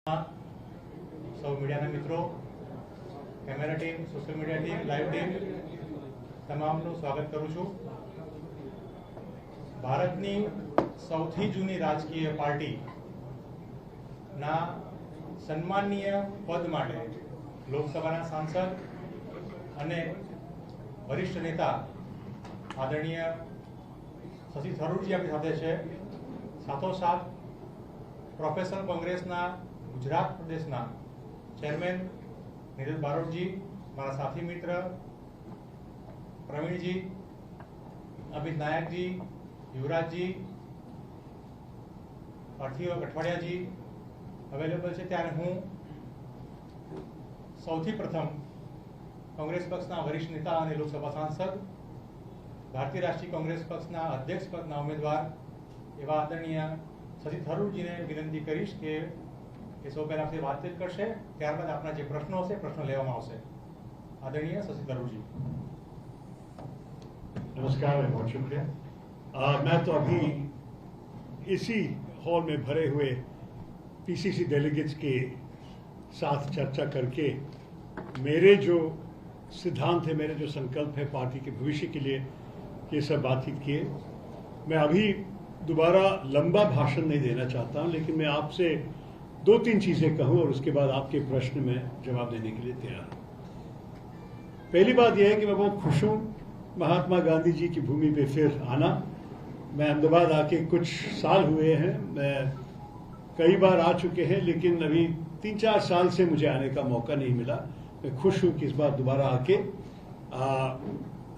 સૌ મીડિયાના મિત્રો, camera team, social media team, live team તમામનું સ્વાગત કરું છું. ભારતની સૌથી જૂની રાજકીય પાર્ટીના સન્માનીય પદ માટે લોકસભાના સાંસદ અને વરિષ્ઠ નેતા આદરણીય શશી થરૂરજી આપણી સાથે છે. સાથોસાથ પ્રોફેશનલ કોંગ્રેસના गुजरात प्रदेशना चेरमेन नीरज बारोटजी, मारा साथी मित्र प्रवीण जी, अमित नायक जी, युवराज जी, पार्थिव कठवाड़िया जी अवेलेबल है. त्यारे हूँ सौथी प्रथम कांग्रेस पक्षना वरिष्ठ नेता और लोकसभा सांसद, भारतीय राष्ट्रीय कांग्रेस पक्षना अध्यक्ष पदना उम्मीदवार एवं आदरणीय शशि थरूरजी ने विनंती करीश के सौ पहले आपसे बातचीत करशे, त्यारबाद अपना जो प्रश्नों से प्रश्न लेवामां आवशे. आदरणीय शशि थरूरजी. नमस्कार, बहुत शुक्रिया. मैं तो अभी इसी हॉल में भरे हुए पीसीसी डेलीगेट्स के साथ चर्चा करके मेरे जो सिद्धांत है, मेरे जो संकल्प है पार्टी के भविष्य के लिए, ये सब बातचीत किए. मैं अभी दोबारा लंबा भाषण नहीं देना चाहता हूँ, लेकिन मैं आपसे दो तीन चीजें कहूं और उसके बाद आपके प्रश्न में जवाब देने के लिए तैयार हूं. पहली बात यह है कि मैं बहुत खुश हूं महात्मा गांधी जी की भूमि पे फिर आना. मैं अहमदाबाद आके कुछ साल हुए हैं, मैं कई बार आ चुके हैं, लेकिन अभी 3-4 साल से मुझे आने का मौका नहीं मिला. मैं खुश हूं कि इस बार दोबारा आके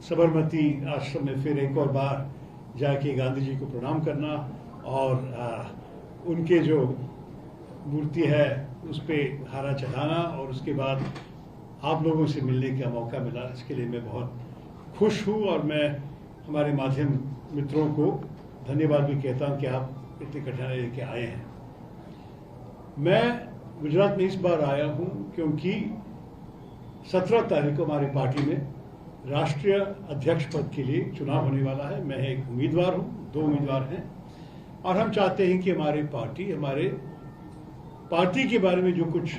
साबरमती आश्रम में फिर एक और बार जाके गांधी जी को प्रणाम करना और उनके जो मूर्ति है उस पर हारा चढ़ाना और उसके बाद आप लोगों से मिलने का मौका मिला. इसके लिए मैं बहुत खुश हूँ और मैं हमारे माध्यम मित्रों को धन्यवाद भी कहता हूँ कि आप इतनी कठिनाई लेके आए हैं. मैं गुजरात में इस बार आया हूँ क्योंकि 17 तारीख को हमारी पार्टी में राष्ट्रीय अध्यक्ष पद के लिए चुनाव होने वाला है. मैं एक उम्मीदवार हूँ, 2 उम्मीदवार हैं और हम चाहते हैं कि हमारी पार्टी के बारे में जो कुछ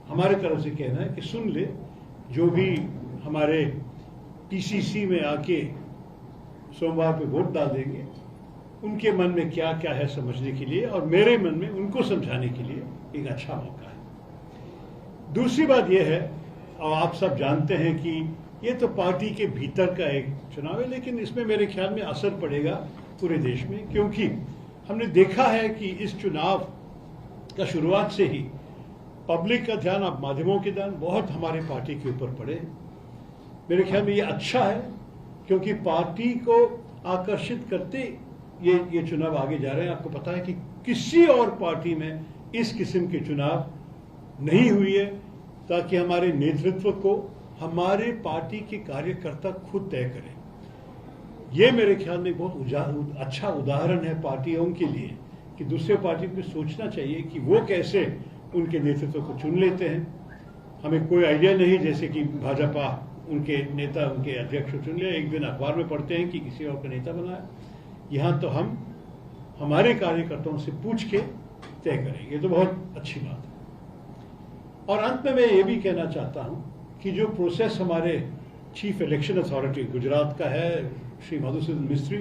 हमारे तरफ से कहना है कि सुन ले. जो भी हमारे पीसीसी में आके सोमवार पे वोट डाल देंगे, उनके मन में क्या क्या है समझने के लिए और मेरे मन में उनको समझाने के लिए एक अच्छा मौका है. दूसरी बात यह है, और आप सब जानते हैं कि ये तो पार्टी के भीतर का एक चुनाव है, लेकिन इसमें मेरे ख्याल में असर पड़ेगा पूरे देश में, क्योंकि हमने देखा है कि इस चुनाव का शुरुआत से ही पब्लिक का ध्यान, अब माध्यमों के ध्यान बहुत हमारे पार्टी के ऊपर पड़े. मेरे ख्याल में ये अच्छा है, क्योंकि पार्टी को आकर्षित करते ये चुनाव आगे जा रहे हैं. आपको पता है कि किसी और पार्टी में इस किस्म के चुनाव नहीं हुई है, ताकि हमारे नेतृत्व को हमारे पार्टी के कार्यकर्ता खुद तय करें. ये मेरे ख्याल में बहुत अच्छा उदाहरण है पार्टियों के लिए कि दूसरे पार्टी को सोचना चाहिए कि वो कैसे उनके नेतृत्व को चुन लेते हैं. हमें कोई आइडिया नहीं, जैसे कि भाजपा उनके नेता, उनके अध्यक्ष को चुन लिया, एक दिन अखबार में पढ़ते हैं कि किसी और का नेता बनाया. यहाँ तो हम हमारे कार्यकर्ताओं से पूछ के तय करेंगे, तो बहुत अच्छी बात है. और अंत में मैं ये भी कहना चाहता हूँ कि जो प्रोसेस हमारे चीफ इलेक्शन अथॉरिटी गुजरात का है, श्री मधुसूदन मिस्त्री,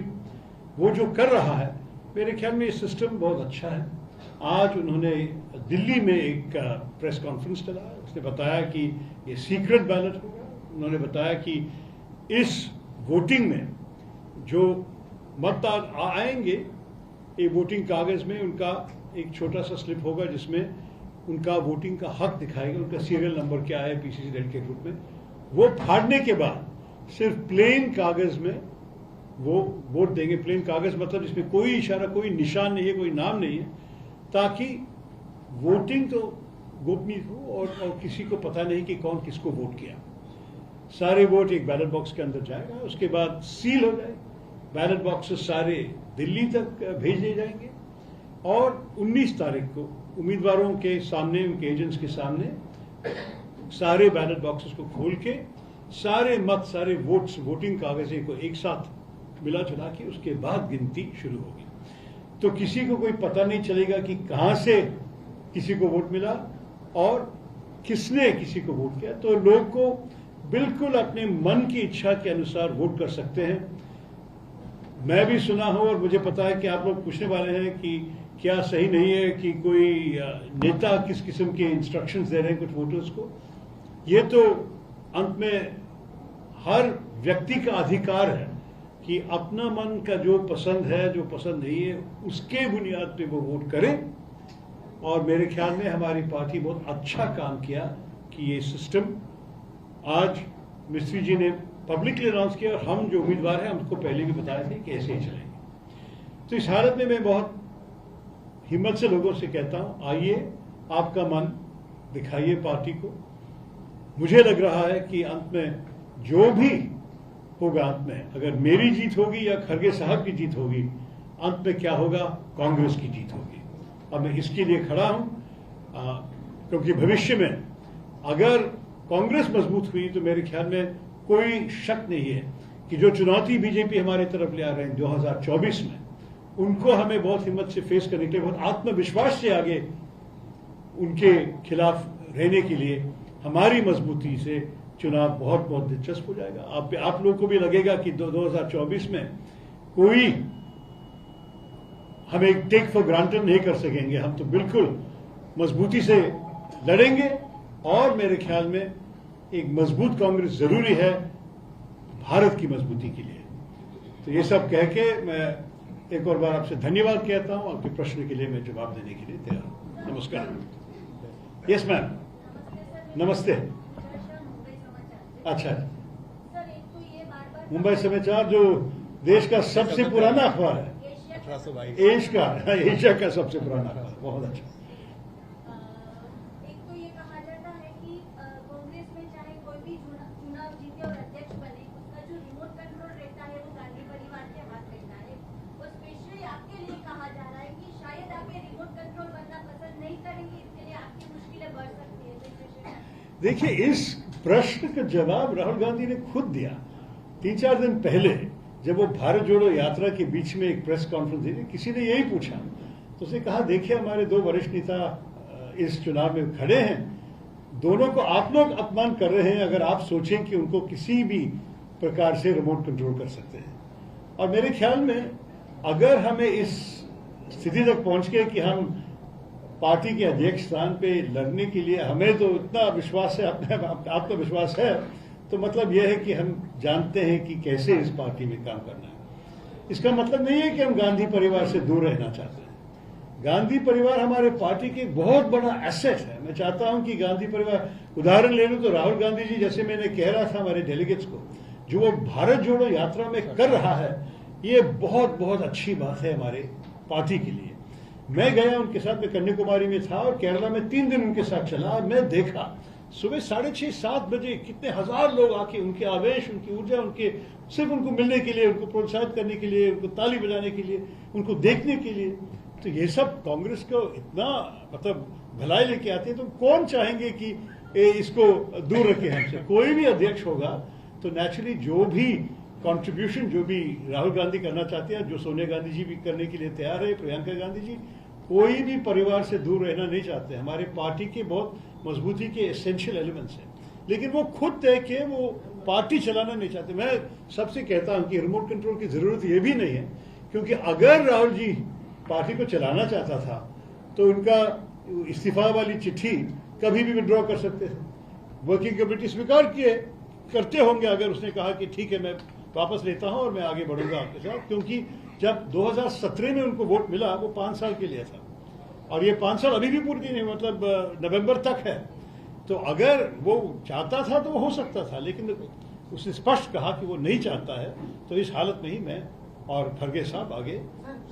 वो जो कर रहा है, मेरे ख्याल में ये सिस्टम बहुत अच्छा है. आज उन्होंने दिल्ली में एक प्रेस कॉन्फ्रेंस चलाया, उसने बताया कि ये सीक्रेट बैलेट होगा. उन्होंने बताया कि इस वोटिंग में जो मतदार आएंगे, ये वोटिंग कागज में उनका एक छोटा सा स्लिप होगा जिसमें उनका वोटिंग का हक दिखाएगा, उनका सीरियल नंबर क्या है पीसीसी डेट के ग्रुप में. वो फाड़ने के बाद सिर्फ प्लेन कागज में वो वोट देंगे. प्लेन कागज मतलब जिसमें कोई इशारा, कोई निशान नहीं है, कोई नाम नहीं है, ताकि वोटिंग तो गोपनीय हो और किसी को पता नहीं कि कौन किसको वोट किया. सारे वोट एक बैलेट बॉक्स के अंदर जाएगा, उसके बाद सील हो जाएगा. बैलेट बॉक्सेस सारे दिल्ली तक भेज दिए जाएंगे और 19 तारीख को उम्मीदवारों के सामने, उनके एजेंट्स के सामने सारे बैलेट बॉक्सेस को खोल के सारे मत, सारे वोट्स, वोटिंग कागज़े को एक साथ मिला जुला के उसके बाद गिनती शुरू होगी. तो किसी को कोई पता नहीं चलेगा कि कहां से किसी को वोट मिला और किसने किसी को वोट किया। तो लोग को बिल्कुल अपने मन की इच्छा के अनुसार वोट कर सकते हैं। मैं भी सुना हूं और मुझे पता है कि आप लोग पूछने वाले हैं कि क्या सही नहीं है कि कोई नेता किस किस्म के इंस्ट्रक्शंस दे रहे हैं कुछ वोटर्स को। ये तो अंत में हर व्यक्ति का अधिकार है कि अपना मन का जो पसंद है, जो पसंद नहीं है, उसके बुनियाद पे वो वोट करें। और मेरे ख्याल में हमारी पार्टी बहुत अच्छा काम किया कि ये सिस्टम आज मिस्त्री जी ने पब्लिकली अनाउंस किया और हम जो उम्मीदवार हैं हमको पहले भी बताए थे कि ऐसे ही चलेंगे। तो इस हालत में मैं बहुत हिम्मत से लोगों से कहता हूं, आइए आपका मन दिखाइए पार्टी को। मुझे लग रहा है कि अंत में जो भी होगा, अंत में अगर मेरी जीत होगी या खरगे साहब की जीत होगी, अंत में क्या होगा, कांग्रेस की जीत होगी। और मैं इसके लिए खड़ा हूं क्योंकि भविष्य में अगर कांग्रेस मजबूत हुई तो मेरे ख्याल में कोई शक नहीं है कि जो चुनौती बीजेपी हमारे तरफ ले आ रहे हैं 2024 में, उनको हमें बहुत हिम्मत से फेस करने के लिए, बहुत आत्मविश्वास से आगे उनके खिलाफ रहने के लिए हमारी मजबूती से चुनाव बहुत बहुत दिलचस्प हो जाएगा। आप लोगों को भी लगेगा कि 2024 में कोई हमें टेक फॉर ग्रांटेड नहीं कर सकेंगे। हम तो बिल्कुल मजबूती से लड़ेंगे और मेरे ख्याल में एक मजबूत कांग्रेस जरूरी है भारत की मजबूती के लिए। तो ये सब कह के मैं एक और बार आपसे धन्यवाद कहता हूं। आपके प्रश्न के लिए मैं जवाब देने के लिए तैयार हूं। नमस्कार। यस मैम, नमस्ते। अच्छा, मुंबई समाचार जो देश का सबसे पुराना अखबार है, एशिया का सबसे पुराना अखबार, बहुत अच्छा। एक तो ये कहा जाता है कि कांग्रेस में चाहे कोई भी चुनाव जीते और अध्यक्ष बने, उसका जो रिमोट कंट्रोल रहता है वो गांधी परिवार के हाथ रहता है। वो स्पेशली आपके लिए कहा जा रहा है कि शायद आप ये रिमोट कंट्रोल बनना पसंद नहीं करेंगे, इसके लिए आपकी मुश्किलें बढ़ सकती है। देखिए, इस प्रश्न का जवाब राहुल गांधी ने खुद दिया 3-4 दिन पहले, जब वो भारत जोड़ो यात्रा के बीच में एक प्रेस कॉन्फ्रेंस दी। किसी ने यही पूछा तो उसने कहा, देखिए हमारे 2 वरिष्ठ नेता इस चुनाव में खड़े हैं, दोनों को आप लोग अपमान कर रहे हैं अगर आप सोचें कि उनको किसी भी प्रकार से रिमोट कंट्रोल कर सकते हैं। और मेरे ख्याल में अगर हमें इस स्थिति तक पहुंच गए कि हम पार्टी के अध्यक्ष स्थान पे लड़ने के लिए हमें तो इतना विश्वास है, अपने आपका विश्वास है, तो मतलब यह है कि हम जानते हैं कि कैसे इस पार्टी में काम करना है। इसका मतलब नहीं है कि हम गांधी परिवार से दूर रहना चाहते हैं। गांधी परिवार हमारे पार्टी के बहुत बड़ा एसेट है। मैं चाहता हूं कि गांधी परिवार, उदाहरण ले लूं तो राहुल गांधी जी, जैसे मैंने कह रहा था हमारे डेलीगेट्स को, जो वो भारत जोड़ो यात्रा में कर रहा है, ये बहुत बहुत अच्छी बात है हमारे पार्टी के लिए। मैं गया उनके साथ, मैं कन्याकुमारी में था और केरला में 3 दिन उनके साथ चला और मैं देखा सुबह 6:30-7 बजे कितने हजार लोग आके उनके आवेश, उनकी ऊर्जा, उनके सिर्फ उनको मिलने के लिए, उनको प्रोत्साहित करने के लिए, उनको ताली बजाने के लिए, उनको देखने के लिए। तो ये सब कांग्रेस को इतना मतलब भलाई लेके आते हैं। तो कौन चाहेंगे कि इसको दूर रखे हमसे। कोई भी अध्यक्ष होगा तो नेचुरली जो भी कंट्रीब्यूशन जो भी राहुल गांधी करना चाहते हैं, जो सोनिया गांधी जी भी करने के लिए तैयार है, प्रियंका गांधी जी, कोई भी परिवार से दूर रहना नहीं चाहते। हमारे पार्टी के बहुत मजबूती के एसेंशियल एलिमेंट्स हैं, लेकिन वो खुद तय के वो पार्टी चलाना नहीं चाहते। मैं सबसे कहता हूं कि रिमोट कंट्रोल की जरूरत ये भी नहीं है, क्योंकि अगर राहुल जी पार्टी को चलाना चाहता था तो उनका इस्तीफा वाली चिट्ठी कभी भी विड्रॉ कर सकते थे। वर्किंग कमेटी स्वीकार करते होंगे अगर उसने कहा कि ठीक है मैं वापस लेता हूं और मैं आगे बढ़ूंगा आपके साथ, क्योंकि जब 2017 में उनको वोट मिला वो 5 साल के लिए था और ये 5 साल अभी भी पूरी नहीं, मतलब नवंबर तक है। तो अगर वो चाहता था तो वो हो सकता था, लेकिन उसने स्पष्ट कहा कि वो नहीं चाहता है। तो इस हालत में ही मैं और खरगे साहब आगे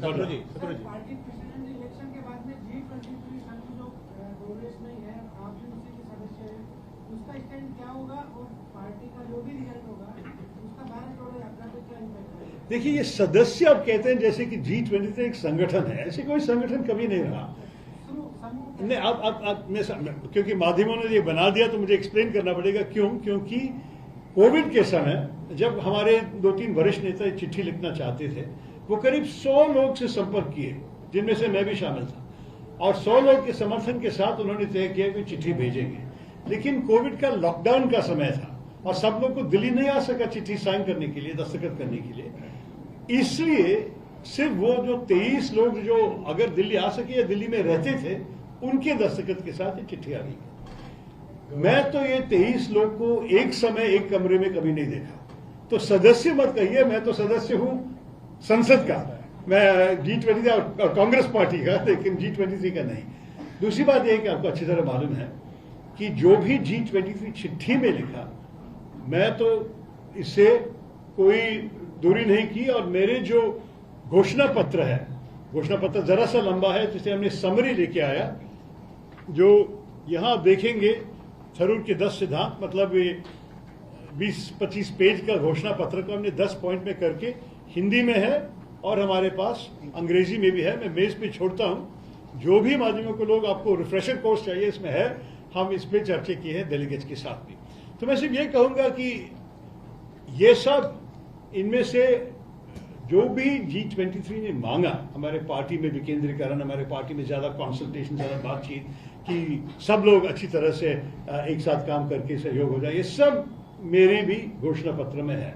बढ़ रहे हैं। पार्टी प्रेसिडेंट इलेक्शन के बाद में G23 संघ जो कांग्रेस में है, आप भी उसी के सदस्य हैं, उसका स्टैंड क्या होगा और पार्टी का जो भी रिजल्ट होगा उसका भारत जोड़ो यात्रा पे क्या इम्पैक्ट है? देखिए, ये सदस्य अब कहते हैं जैसे कि G23 एक संगठन है, ऐसे कोई संगठन कभी नहीं रहा। नहीं, अब मैं क्योंकि माध्यमों ने ये बना दिया तो मुझे एक्सप्लेन करना पड़ेगा क्यों। क्योंकि कोविड के समय जब हमारे 2-3 वरिष्ठ नेता चिट्ठी लिखना चाहते थे, वो करीब 100 लोग से संपर्क किए, जिनमें से मैं भी शामिल था। और 100 लोग के समर्थन के साथ उन्होंने तय किया कि चिट्ठी भेजेंगे। लेकिन कोविड का लॉकडाउन का समय था और सब लोग को दिल्ली नहीं आ सका चिट्ठी साइन करने के लिए, दस्तखत करने के लिए। इसलिए सिर्फ वो जो 23 लोग जो अगर दिल्ली आ सके या दिल्ली में रहते थे उनके दस्तखत के साथ ये चिट्ठी आ गई। मैं तो ये 23 लोग को एक समय एक कमरे में कभी नहीं देखा, तो सदस्य मत कहिए, मैं तो सदस्य हूं संसद का, मैं G20 और कांग्रेस पार्टी का, लेकिन G23 का नहीं। दूसरी बात यह कि आपको अच्छी तरह मालूम है कि जो भी G23 चिट्ठी में लिखा, मैं तो इससे कोई दूरी नहीं की। और मेरे जो घोषणा पत्र है, घोषणा पत्र जरा सा लंबा है, जिसे हमने समरी लेके आया, जो यहां आप देखेंगे थरूर के 10 सिद्धांत, मतलब 20-25 पेज का घोषणा पत्र को हमने 10 पॉइंट में करके हिंदी में है और हमारे पास अंग्रेजी में भी है। मैं मेज पे छोड़ता हूं, जो भी माध्यमों को लोग आपको रिफ्रेशर कोर्स चाहिए इसमें है, हम इस पे चर्चा किए हैं डेलीगेट्स के साथ भी। तो मैं सिर्फ ये कहूंगा कि ये सब इनमें से जो भी G23 ने मांगा, हमारे पार्टी में विकेंद्रीकरण, हमारे पार्टी में ज्यादा कॉन्सल्टेशन, ज्यादा बातचीत, कि सब लोग अच्छी तरह से एक साथ काम करके सहयोग हो जाए, ये सब मेरे भी घोषणा पत्र में है।